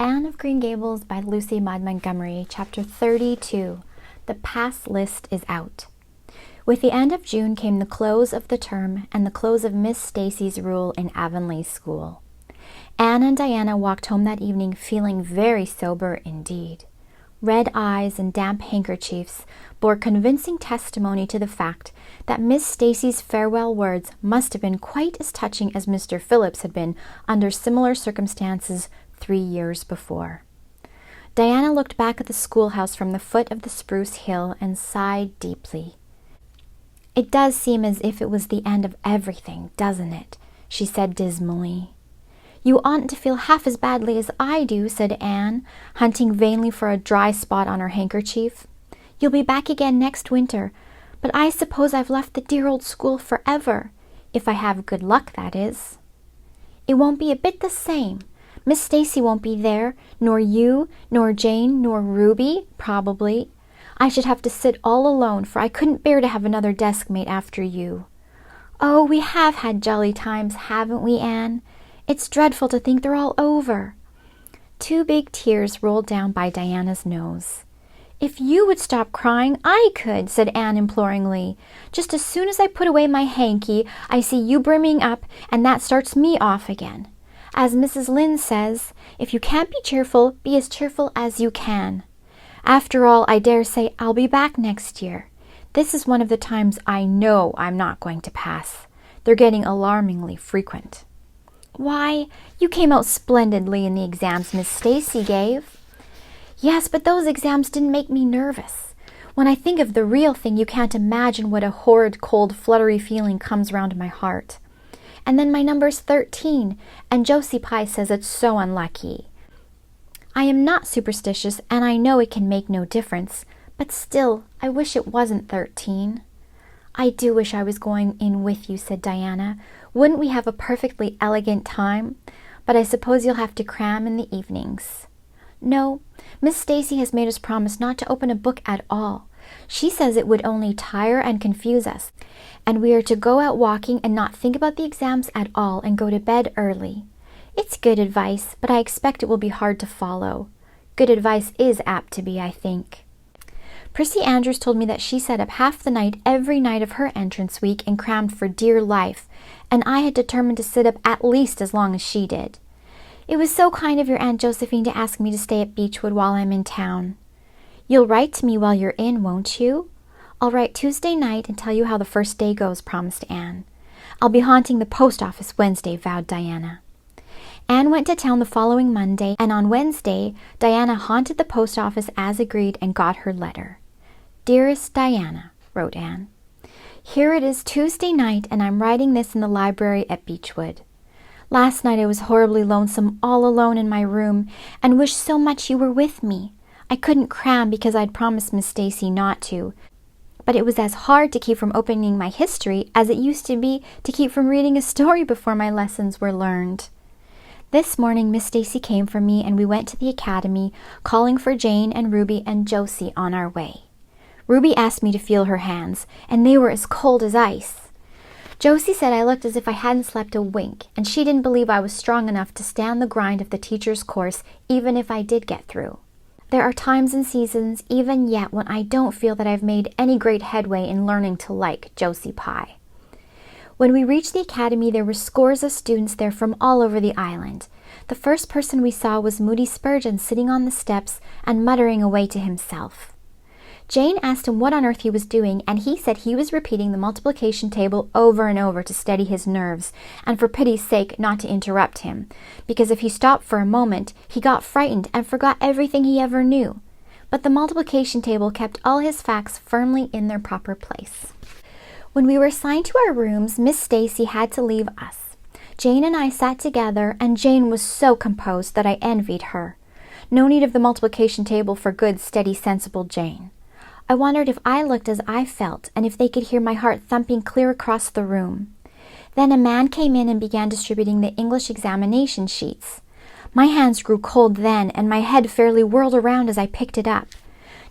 Anne of Green Gables by Lucy Maud Montgomery, Chapter 32. The Pass List is Out. With the end of June came the close of the term and the close of Miss Stacy's rule in Avonlea School. Anne and Diana walked home that evening feeling very sober indeed. Red eyes and damp handkerchiefs bore convincing testimony to the fact that Miss Stacy's farewell words must have been quite as touching as Mr. Phillips had been under similar circumstances 3 years before. Diana looked back at the schoolhouse from the foot of the spruce hill and sighed deeply. "It does seem as if it was the end of everything, doesn't it?" she said dismally. "You oughtn't to feel half as badly as I do," said Anne, hunting vainly for a dry spot on her handkerchief. "You'll be back again next winter, but I suppose I've left the dear old school forever, if I have good luck, that is. It won't be a bit the same. Miss Stacy won't be there, nor you, nor Jane, nor Ruby, probably. I should have to sit all alone, for I couldn't bear to have another desk mate after you. Oh, we have had jolly times, haven't we, Anne? It's dreadful to think they're all over." 2 big tears rolled down by Diana's nose. "If you would stop crying, I could," said Anne imploringly. "Just as soon as I put away my hanky, I see you brimming up, and that starts me off again. As Mrs. Lynde says, if you can't be as cheerful as you can. After all, I dare say I'll be back next year. This is one of the times I know I'm not going to pass. They're getting alarmingly frequent." "Why, you came out splendidly in the exams Miss Stacy gave." "Yes, but those exams didn't make me nervous. When I think of the real thing, you can't imagine what a horrid, cold, fluttery feeling comes round my heart. And then my number's 13, and Josie Pye says it's so unlucky. I am not superstitious, and I know it can make no difference, but still, I wish it wasn't 13. "I do wish I was going in with you," said Diana. "Wouldn't we have a perfectly elegant time? But I suppose you'll have to cram in the evenings." "No, Miss Stacy has made us promise not to open a book at all. She says it would only tire and confuse us, and we are to go out walking and not think about the exams at all and go to bed early. It's good advice, but I expect it will be hard to follow. Good advice is apt to be, I think. Prissy Andrews told me that she sat up half the night every night of her entrance week and crammed for dear life, and I had determined to sit up at least as long as she did. It was so kind of your Aunt Josephine to ask me to stay at Beechwood while I'm in town. You'll write to me while you're in, won't you?" "I'll write Tuesday night and tell you how the first day goes," promised Anne. "I'll be haunting the post office Wednesday," vowed Diana. Anne went to town the following Monday, and on Wednesday, Diana haunted the post office as agreed and got her letter. "Dearest Diana," wrote Anne, "here it is Tuesday night, and I'm writing this in the library at Beechwood. Last night I was horribly lonesome all alone in my room, and wished so much you were with me. I couldn't cram because I'd promised Miss Stacy not to, but it was as hard to keep from opening my history as it used to be to keep from reading a story before my lessons were learned. This morning Miss Stacy came for me, and we went to the academy, calling for Jane and Ruby and Josie on our way. Ruby asked me to feel her hands, and they were as cold as ice. Josie said I looked as if I hadn't slept a wink, and she didn't believe I was strong enough to stand the grind of the teacher's course, even if I did get through. There are times and seasons, even yet, when I don't feel that I've made any great headway in learning to like Josie Pye." When we reached the academy, there were scores of students there from all over the island. The first person we saw was Moody Spurgeon sitting on the steps and muttering away to himself. Jane asked him what on earth he was doing, and he said he was repeating the multiplication table over and over to steady his nerves, and for pity's sake not to interrupt him, because if he stopped for a moment, he got frightened and forgot everything he ever knew. But the multiplication table kept all his facts firmly in their proper place. When we were assigned to our rooms, Miss Stacy had to leave us. Jane and I sat together, and Jane was so composed that I envied her. No need of the multiplication table for good, steady, sensible Jane. I wondered if I looked as I felt, and if they could hear my heart thumping clear across the room. Then a man came in and began distributing the English examination sheets. My hands grew cold then, and my head fairly whirled around as I picked it up.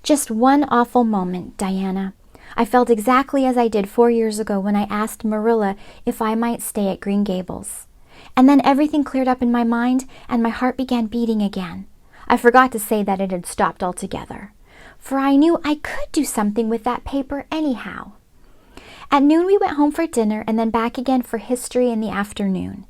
Just one awful moment, Diana. I felt exactly as I did 4 years ago when I asked Marilla if I might stay at Green Gables. And then everything cleared up in my mind, and my heart began beating again. I forgot to say that it had stopped altogether, for I knew I could do something with that paper anyhow. At noon we went home for dinner and then back again for history in the afternoon.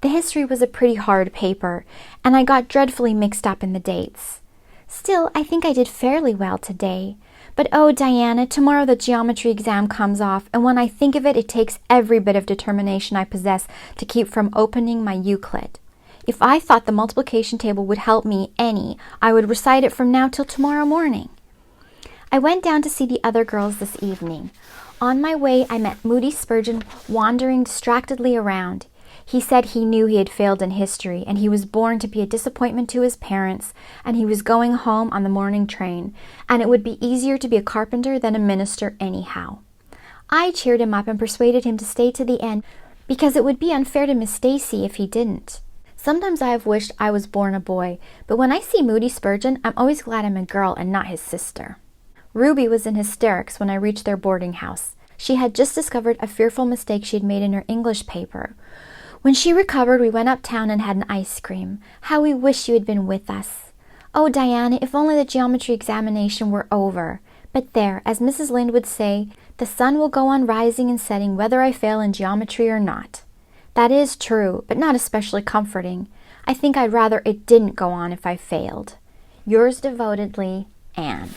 The history was a pretty hard paper, and I got dreadfully mixed up in the dates. Still, I think I did fairly well today. But oh, Diana, tomorrow the geometry exam comes off, and when I think of it, it takes every bit of determination I possess to keep from opening my Euclid. If I thought the multiplication table would help me any, I would recite it from now till tomorrow morning. I went down to see the other girls this evening. On my way, I met Moody Spurgeon wandering distractedly around. He said he knew he had failed in history, and he was born to be a disappointment to his parents, and he was going home on the morning train, and it would be easier to be a carpenter than a minister anyhow. I cheered him up and persuaded him to stay to the end, because it would be unfair to Miss Stacy if he didn't. Sometimes I have wished I was born a boy, but when I see Moody Spurgeon, I'm always glad I'm a girl and not his sister. Ruby was in hysterics when I reached their boarding house. She had just discovered a fearful mistake she had made in her English paper. When she recovered, we went uptown and had an ice cream. How we wish you had been with us. Oh, Diana, if only the geometry examination were over. But there, as Mrs. Lynde would say, the sun will go on rising and setting whether I fail in geometry or not. That is true, but not especially comforting. I think I'd rather it didn't go on if I failed. Yours devotedly, Anne.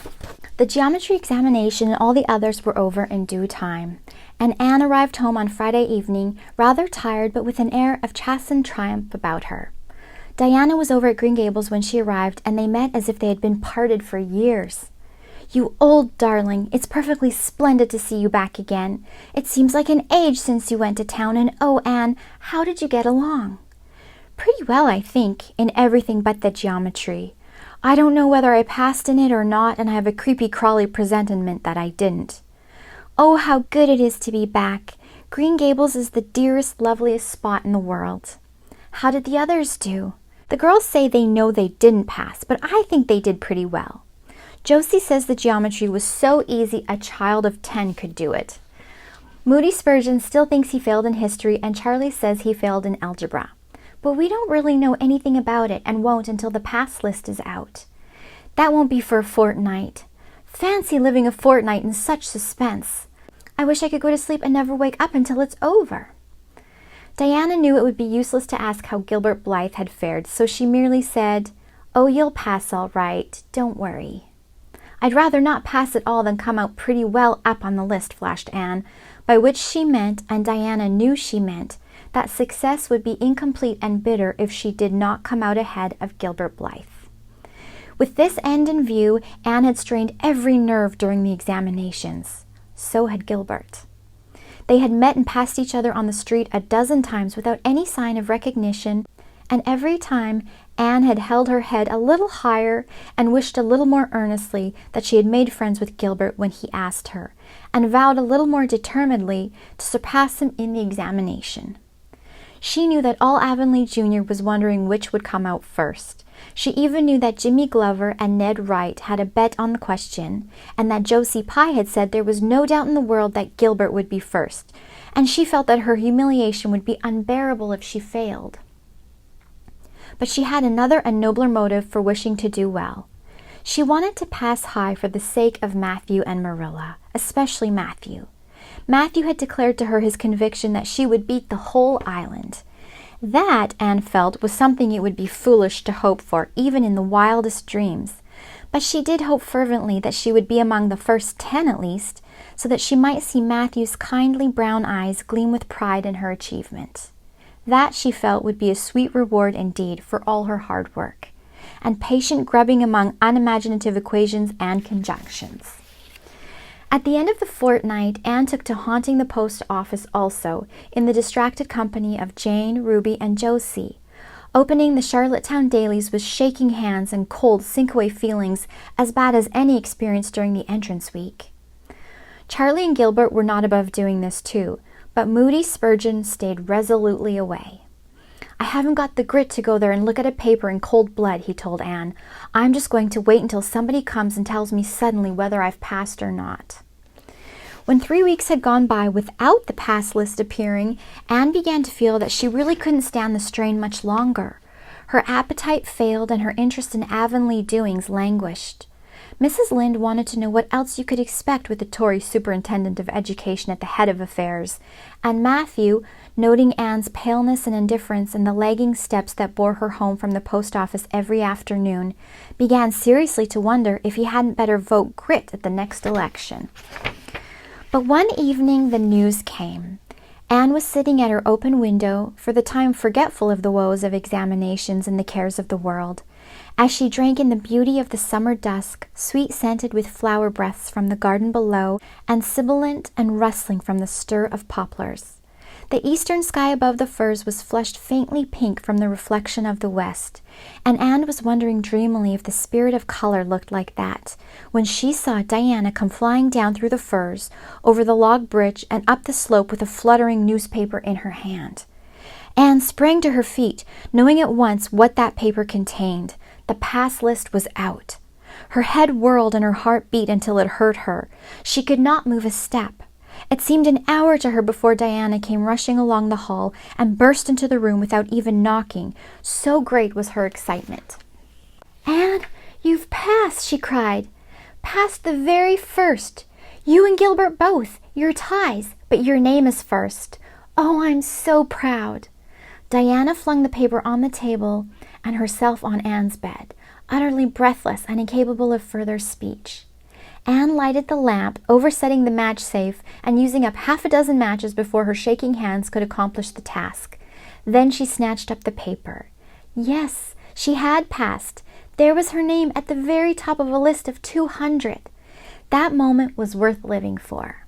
The geometry examination and all the others were over in due time, and Anne arrived home on Friday evening, rather tired but with an air of chastened triumph about her. Diana was over at Green Gables when she arrived, and they met as if they had been parted for years. You old darling, it's perfectly splendid to see you back again. It seems like an age since you went to town, and oh, Anne, how did you get along? Pretty well, I think, in everything but the geometry. I don't know whether I passed in it or not, and I have a creepy-crawly presentiment that I didn't. Oh, how good it is to be back. Green Gables is the dearest, loveliest spot in the world. How did the others do? The girls say they know they didn't pass, but I think they did pretty well. Josie says the geometry was so easy a child of 10 could do it. Moody Spurgeon still thinks he failed in history, and Charlie says he failed in algebra. But we don't really know anything about it and won't until the pass list is out. That won't be for a fortnight. Fancy living a fortnight in such suspense. I wish I could go to sleep and never wake up until it's over. Diana knew it would be useless to ask how Gilbert Blythe had fared, so she merely said, "Oh, you'll pass all right. Don't worry." "I'd rather not pass at all than come out pretty well up on the list," flashed Anne, by which she meant, and Diana knew she meant, that success would be incomplete and bitter if she did not come out ahead of Gilbert Blythe. With this end in view, Anne had strained every nerve during the examinations. So had Gilbert. They had met and passed each other on the street a dozen times without any sign of recognition, and every time Anne had held her head a little higher and wished a little more earnestly that she had made friends with Gilbert when he asked her, and vowed a little more determinedly to surpass him in the examination. She knew that all Avonlea Junior was wondering which would come out first. She even knew that Jimmy Glover and Ned Wright had a bet on the question, and that Josie Pye had said there was no doubt in the world that Gilbert would be first, and she felt that her humiliation would be unbearable if she failed. But she had another and nobler motive for wishing to do well. She wanted to pass high for the sake of Matthew and Marilla, especially Matthew. Matthew had declared to her his conviction that she would beat the whole island. That, Anne felt, was something it would be foolish to hope for, even in the wildest dreams. But she did hope fervently that she would be among the first 10 at least, so that she might see Matthew's kindly brown eyes gleam with pride in her achievement. That, she felt, would be a sweet reward indeed for all her hard work, and patient grubbing among unimaginative equations and conjunctions. At the end of the fortnight, Anne took to haunting the post office also, in the distracted company of Jane, Ruby, and Josie, opening the Charlottetown dailies with shaking hands and cold, sink-away feelings as bad as any experienced during the entrance week. Charlie and Gilbert were not above doing this too, but Moody Spurgeon stayed resolutely away. "I haven't got the grit to go there and look at a paper in cold blood," he told Anne. "I'm just going to wait until somebody comes and tells me suddenly whether I've passed or not." When 3 weeks had gone by without the pass list appearing, Anne began to feel that she really couldn't stand the strain much longer. Her appetite failed and her interest in Avonlea doings languished. Mrs. Lynde wanted to know what else you could expect with the Tory superintendent of education at the head of affairs, and Matthew, noting Anne's paleness and indifference and the lagging steps that bore her home from the post office every afternoon, began seriously to wonder if he hadn't better vote Grit at the next election. But one evening the news came. Anne was sitting at her open window, for the time forgetful of the woes of examinations and the cares of the world, as she drank in the beauty of the summer dusk, sweet-scented with flower breaths from the garden below, and sibilant and rustling from the stir of poplars. The eastern sky above the firs was flushed faintly pink from the reflection of the west, and Anne was wondering dreamily if the spirit of color looked like that, when she saw Diana come flying down through the firs, over the log bridge, and up the slope with a fluttering newspaper in her hand. Anne sprang to her feet, knowing at once what that paper contained. The pass list was out. Her head whirled and her heart beat until it hurt her. She could not move a step. It seemed an hour to her before Diana came rushing along the hall and burst into the room without even knocking, so great was her excitement. "Anne, you've passed," she cried. "Passed the very first. You and Gilbert both. You're ties, but your name is first. Oh, I'm so proud." Diana flung the paper on the table and herself on Anne's bed, utterly breathless and incapable of further speech. Anne lighted the lamp, oversetting the match safe and using up 6 matches before her shaking hands could accomplish the task. Then she snatched up the paper. Yes, she had passed. There was her name at the very top of a list of 200. That moment was worth living for.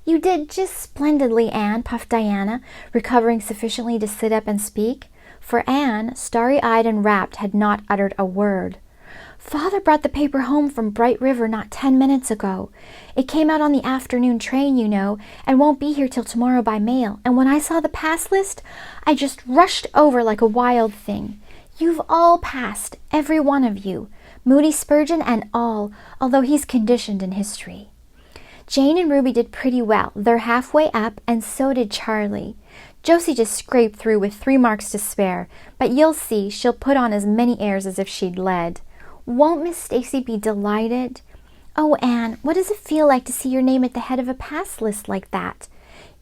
"You did just splendidly, Anne," puffed Diana, recovering sufficiently to sit up and speak, for Anne, starry-eyed and rapt, had not uttered a word. "Father brought the paper home from Bright River not 10 minutes ago. It came out on the afternoon train, you know, and won't be here till tomorrow by mail, and when I saw the pass list, I just rushed over like a wild thing. You've all passed, every one of you, Moody Spurgeon and all, although he's conditioned in history. Jane and Ruby did pretty well. They're halfway up, and so did Charlie. Josie just scraped through with 3 marks to spare, but you'll see she'll put on as many airs as if she'd led. Won't Miss Stacy be delighted? Oh, Anne, what does it feel like to see your name at the head of a pass list like that?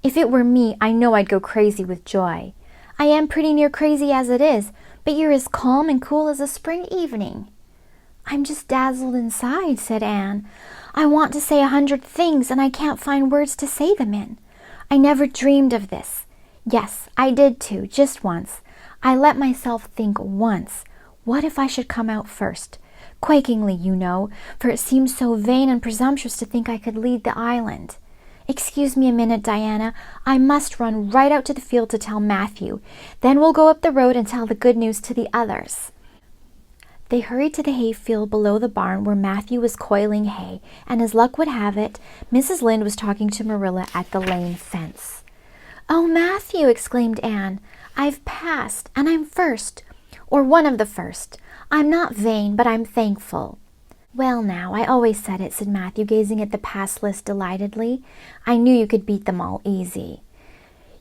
If it were me, I know I'd go crazy with joy. I am pretty near crazy as it is, but you're as calm and cool as a spring evening." "I'm just dazzled inside," said Anne. "I want to say 100 things, and I can't find words to say them in. I never dreamed of this. Yes, I did too, just once. I let myself think once. What if I should come out first? Quakingly, you know, for it seemed so vain and presumptuous to think I could lead the island. Excuse me a minute, Diana. I must run right out to the field to tell Matthew. Then we'll go up the road and tell the good news to the others." They hurried to the hayfield below the barn where Matthew was coiling hay, and as luck would have it, Mrs. Lynde was talking to Marilla at the lane fence. "Oh, Matthew," exclaimed Anne, "I've passed, and I'm first, or one of the first. I'm not vain, but I'm thankful." "Well now, I always said it," said Matthew, gazing at the pass list delightedly. "I knew you could beat them all easy."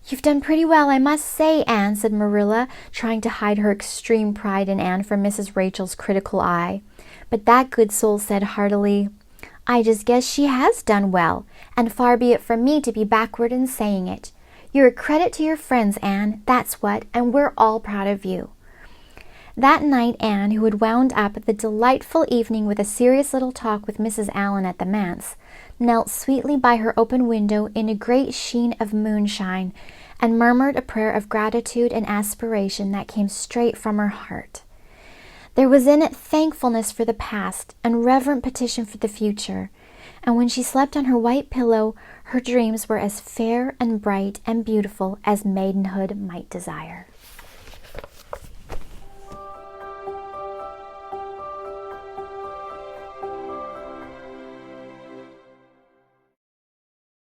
"You've done pretty well, I must say, Anne," said Marilla, trying to hide her extreme pride in Anne from Mrs. Rachel's critical eye. But that good soul said heartily, "I just guess she has done well, and far be it from me to be backward in saying it. You're a credit to your friends, Anne, that's what, and we're all proud of you." That night Anne, who had wound up the delightful evening with a serious little talk with Mrs. Allan at the manse, knelt sweetly by her open window in a great sheen of moonshine and murmured a prayer of gratitude and aspiration that came straight from her heart. There was in it thankfulness for the past and reverent petition for the future, and when she slept on her white pillow, her dreams were as fair and bright and beautiful as maidenhood might desire.